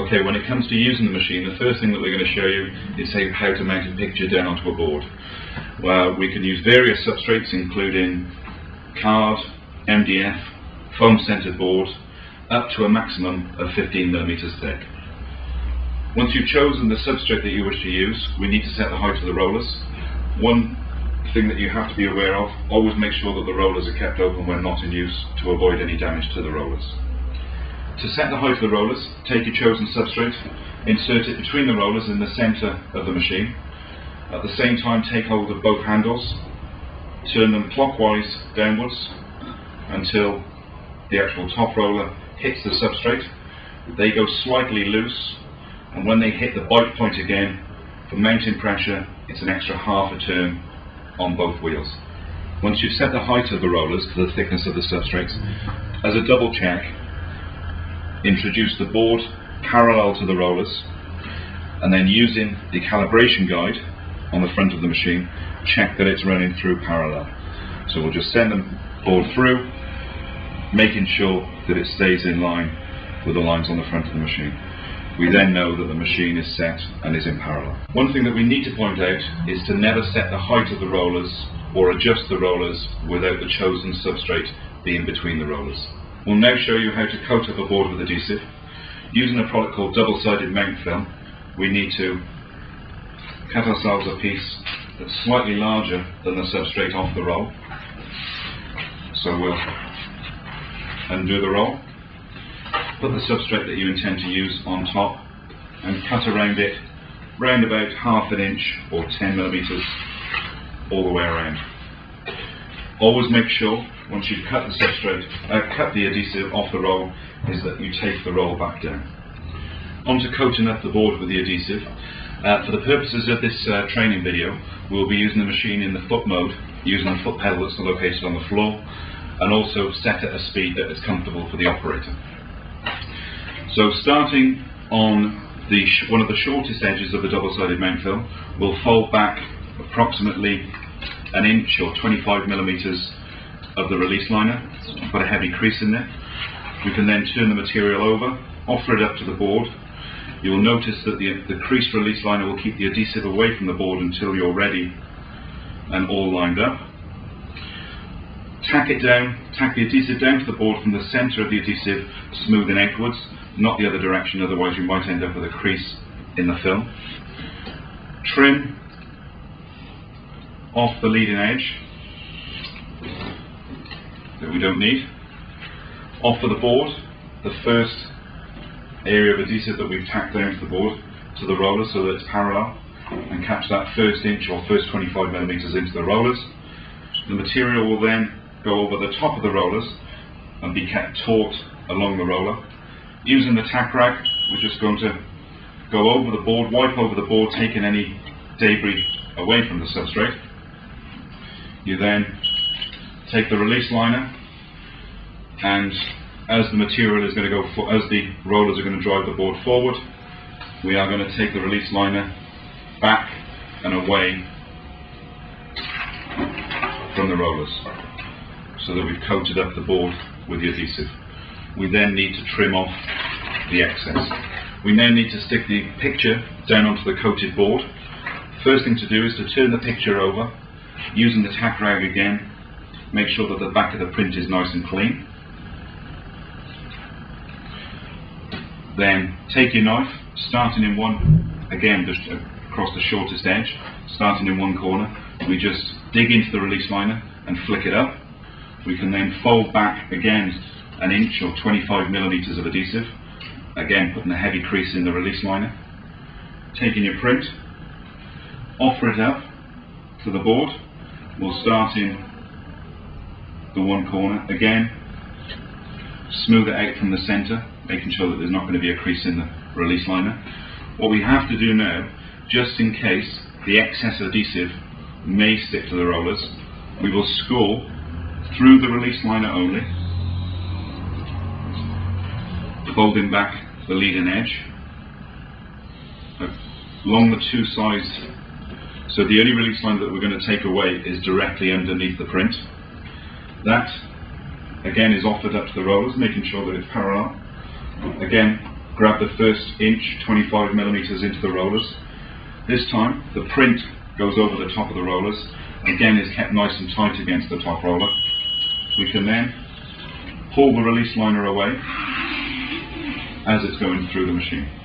Okay, when it comes to using the machine, the first thing that we're going to show you is how to mount a picture down onto a board. Well, we can use various substrates including card, MDF, foam centered board, up to a maximum of 15 millimeters thick. Once you've chosen the substrate that you wish to use, we need to set the height of the rollers. One thing that you have to be aware of, always make sure that the rollers are kept open when not in use to avoid any damage to the rollers. To set the height of the rollers, take your chosen substrate, insert it between the rollers in the center of the machine. At the same time, take hold of both handles, turn them clockwise downwards until the actual top roller hits the substrate. They go slightly loose, and when they hit the bite point again, for mounting pressure, it's an extra half a turn on both wheels. Once you've set the height of the rollers to the thickness of the substrates, as a double check, introduce the board parallel to the rollers, and then using the calibration guide on the front of the machine, check that it's running through parallel. So we'll just send the board through, making sure that it stays in line with the lines on the front of the machine. We then know that the machine is set and is in parallel. One thing that we need to point out is to never set the height of the rollers or adjust the rollers without the chosen substrate being between the rollers. We'll now show you how to coat up a board with adhesive. Using a product called double-sided mount film, we need to cut ourselves a piece that's slightly larger than the substrate off the roll. So we'll undo the roll, put the substrate that you intend to use on top, and cut around it round about half an inch or 10 millimeters all the way around. Always make sure, once you've cut the substrate, cut the adhesive off the roll, is that you take the roll back down. On to coating up the board with the adhesive. For the purposes of this training video, we'll be using the machine in the foot mode, using the foot pedal that's located on the floor, and also set at a speed that is comfortable for the operator. So starting on one of the shortest edges of the double-sided mount film, we'll fold back approximately an inch or 25 millimeters of the release liner, put a heavy crease in there. We can then turn the material over, offer it up to the board. You'll notice that the creased release liner will keep the adhesive away from the board until you're ready and all lined up. Tack the adhesive down to the board from the center of the adhesive, smoothing outwards, not the other direction, otherwise you might end up with a crease in the film. Trim off the leading edge that we don't need. Offer the board the first area of adhesive that we've tacked down to the board, to the roller, so that it's parallel, and catch that first inch or first 25 millimeters into the rollers. The material will then go over the top of the rollers and be kept taut along the roller. Using the tack rag, we're just going to go over the board, wipe over the board, taking any debris away from the substrate. You then take the release liner, and as the material is going to go, as the rollers are going to drive the board forward, we are going to take the release liner back and away from the rollers, so that we've coated up the board with the adhesive. We then need to trim off the excess. We now need to stick the picture down onto the coated board. First thing to do is to turn the picture over, using the tack rag again, make sure that the back of the print is nice and clean. Then take your knife, starting in one, again just across the shortest edge, starting in one corner, we just dig into the release liner and flick it up. We can then fold back again an inch or 25 millimeters of adhesive, again putting a heavy crease in the release liner. Taking your print, offer it up to the board. We'll start in the one corner, again smooth it out from the center, making sure that there's not going to be a crease in the release liner. What we have to do now, just in case the excess adhesive may stick to the rollers, we will score through the release liner only, folding back the leading edge along the two sides, so the only release liner that we're going to take away is directly underneath the print. That again is offered up to the rollers, making sure that it's parallel. Again, grab the first inch 25mm into the rollers. This time the print goes over the top of the rollers, again is kept nice and tight against the top roller. We can then pull the release liner away as it's going through the machine.